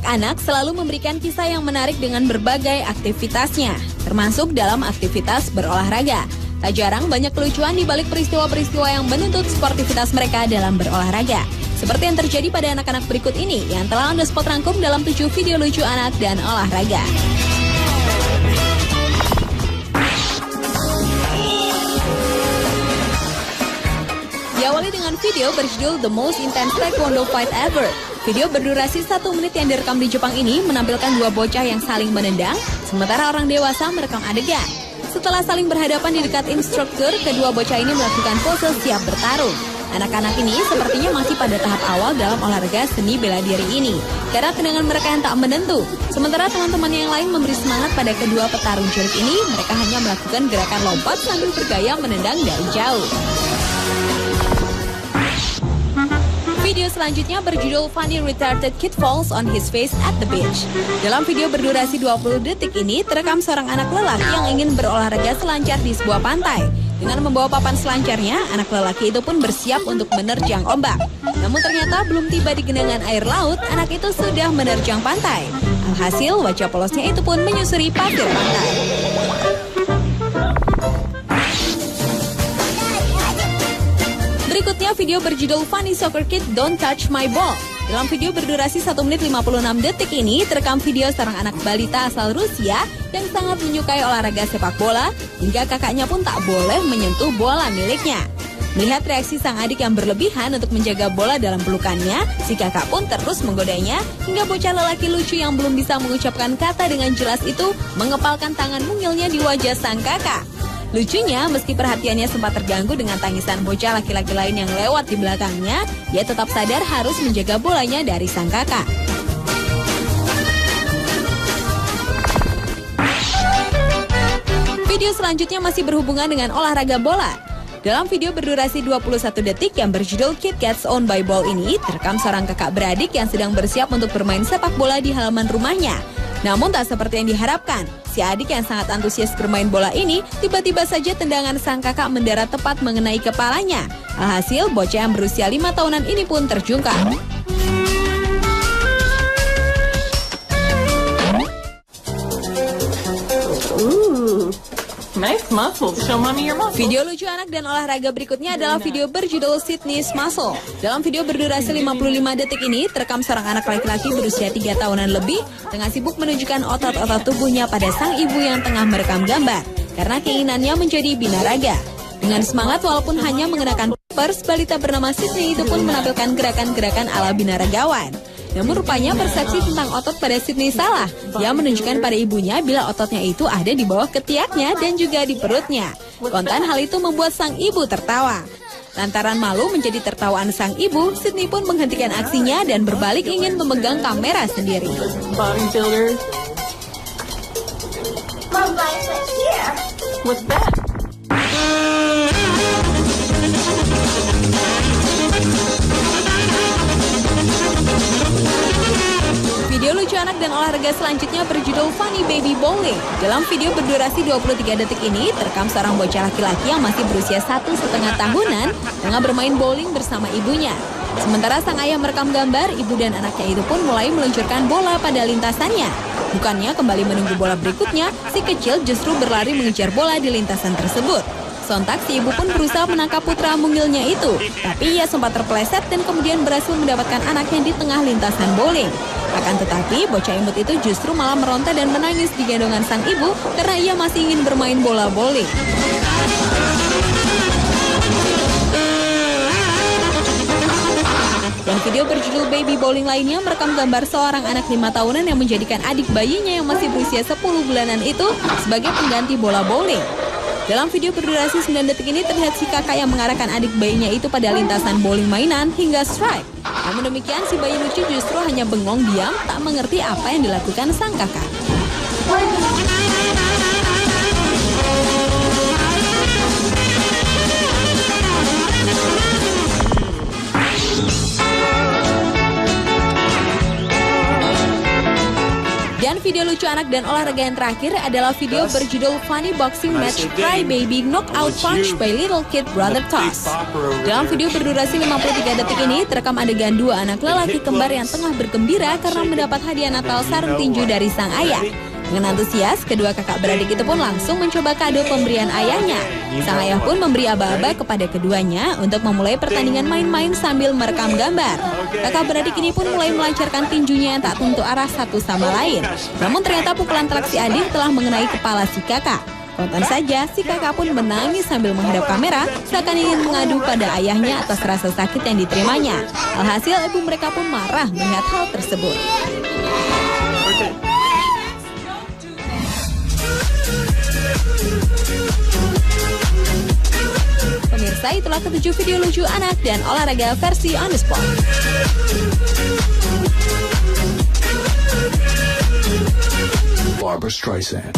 anak-anak selalu memberikan kisah yang menarik dengan berbagai aktivitasnya, termasuk dalam aktivitas berolahraga. Tak jarang banyak kelucuan di balik peristiwa-peristiwa yang menuntut sportivitas mereka dalam berolahraga. Seperti yang terjadi pada anak-anak berikut ini yang telah on the spot rangkum dalam 7 video lucu anak dan olahraga. Diawali dengan video berjudul The Most Intense Taekwondo Fight Ever. Video berdurasi 1 menit yang direkam di Jepang ini menampilkan 2 bocah yang saling menendang, sementara orang dewasa merekam adegan. Setelah saling berhadapan di dekat instruktur, kedua bocah ini melakukan pose siap bertarung. Anak-anak ini sepertinya masih pada tahap awal dalam olahraga seni bela diri ini, karena tendangan mereka yang tak menentu. Sementara teman-teman yang lain memberi semangat pada kedua petarung cilik ini, mereka hanya melakukan gerakan lompat sambil bergaya menendang dari jauh. Video selanjutnya berjudul Funny Retarded Kid Falls on His Face at the Beach. Dalam video berdurasi 20 detik ini, terekam seorang anak lelaki yang ingin berolahraga selancar di sebuah pantai. Dengan membawa papan selancarnya, anak lelaki itu pun bersiap untuk menerjang ombak. Namun ternyata belum tiba di genangan air laut, anak itu sudah menerjang pantai. Alhasil, wajah polosnya itu pun menyusuri pasir pantai. Berikutnya video berjudul Funny Soccer Kid Don't Touch My Ball. Dalam video berdurasi 1 menit 56 detik ini, terekam video seorang anak balita asal Rusia yang sangat menyukai olahraga sepak bola, hingga kakaknya pun tak boleh menyentuh bola miliknya. Melihat reaksi sang adik yang berlebihan untuk menjaga bola dalam pelukannya, si kakak pun terus menggodanya, hingga bocah lelaki lucu yang belum bisa mengucapkan kata dengan jelas itu mengepalkan tangan mungilnya di wajah sang kakak. Lucunya, meski perhatiannya sempat terganggu dengan tangisan bocah laki-laki lain yang lewat di belakangnya, ia tetap sadar harus menjaga bolanya dari sang kakak. Video selanjutnya masih berhubungan dengan olahraga bola. Dalam video berdurasi 21 detik yang berjudul Kid Gets Owned by Ball ini, terekam seorang kakak beradik yang sedang bersiap untuk bermain sepak bola di halaman rumahnya. Namun tak seperti yang diharapkan, si adik yang sangat antusias bermain bola ini tiba-tiba saja tendangan sang kakak mendarat tepat mengenai kepalanya. Alhasil, bocah yang berusia 5 tahunan ini pun terjungkal. Nice muscles. Show mommy your muscles. Video lucu anak dan olahraga berikutnya adalah video berjudul Sydney's Muscle. Dalam video berdurasi 55 detik ini, terekam seorang anak laki-laki berusia 3 tahunan lebih tengah sibuk menunjukkan otot-otot tubuhnya pada sang ibu yang tengah merekam gambar, karena keinginannya menjadi binaraga. Dengan semangat walaupun hanya mengenakan pers, balita bernama Sydney itu pun menampilkan gerakan-gerakan ala binaragawan. Namun rupanya persepsi tentang otot pada Sydney salah. Ia menunjukkan pada ibunya bila ototnya itu ada di bawah ketiaknya dan juga di perutnya. Kontan hal itu membuat sang ibu tertawa. Lantaran malu menjadi tertawaan sang ibu, Sydney pun menghentikan aksinya dan berbalik ingin memegang kamera sendiri. Bodybuilder. What's that? Video lucu anak dan olahraga selanjutnya berjudul Funny Baby Bowling. Dalam video berdurasi 23 detik ini, terekam seorang bocah laki-laki yang masih berusia 1,5 tahunan tengah bermain bowling bersama ibunya. Sementara sang ayah merekam gambar, ibu dan anaknya itu pun mulai meluncurkan bola pada lintasannya. Bukannya kembali menunggu bola berikutnya, si kecil justru berlari mengejar bola di lintasan tersebut. Sontak si ibu pun berusaha menangkap putra mungilnya itu, tapi ia sempat terpeleset dan kemudian berhasil mendapatkan anaknya di tengah lintasan bowling. Akan tetapi, bocah imut itu justru malah meronta dan menangis di gendongan sang ibu karena ia masih ingin bermain bola bowling. Dan video berjudul Baby Bowling lainnya merekam gambar seorang anak 5 tahunan yang menjadikan adik bayinya yang masih berusia 10 bulanan itu sebagai pengganti bola bowling. Dalam video berdurasi 9 detik ini terlihat si kakak yang mengarahkan adik bayinya itu pada lintasan bowling mainan hingga strike. Namun demikian, si bayi lucu justru hanya bengong diam, tak mengerti apa yang dilakukan sang kakak. Dan video lucu anak dan olahraga yang terakhir adalah video berjudul Funny Boxing Match Cry Baby Knockout Punch by Little Kid Brother Toss. Dalam video berdurasi 53 detik ini, terekam adegan dua anak lelaki kembar yang tengah bergembira karena mendapat hadiah Natal sarung tinju dari sang ayah. Dengan antusias, kedua kakak beradik itu pun langsung mencoba kado pemberian ayahnya. Sang ayah pun memberi aba-aba kepada keduanya untuk memulai pertandingan main-main sambil merekam gambar. Kakak beradik ini pun mulai melancarkan tinjunya yang tak tentu arah satu sama lain. Namun ternyata pukulan telak si adik telah mengenai kepala si kakak. Kontan saja, si kakak pun menangis sambil menghadap kamera, seakan ingin mengadu pada ayahnya atas rasa sakit yang diterimanya. Alhasil, ibu mereka pun marah melihat hal tersebut. Pemirsa, itulah ketujuh video lucu anak dan olahraga versi on the spot. Barbra Streisand.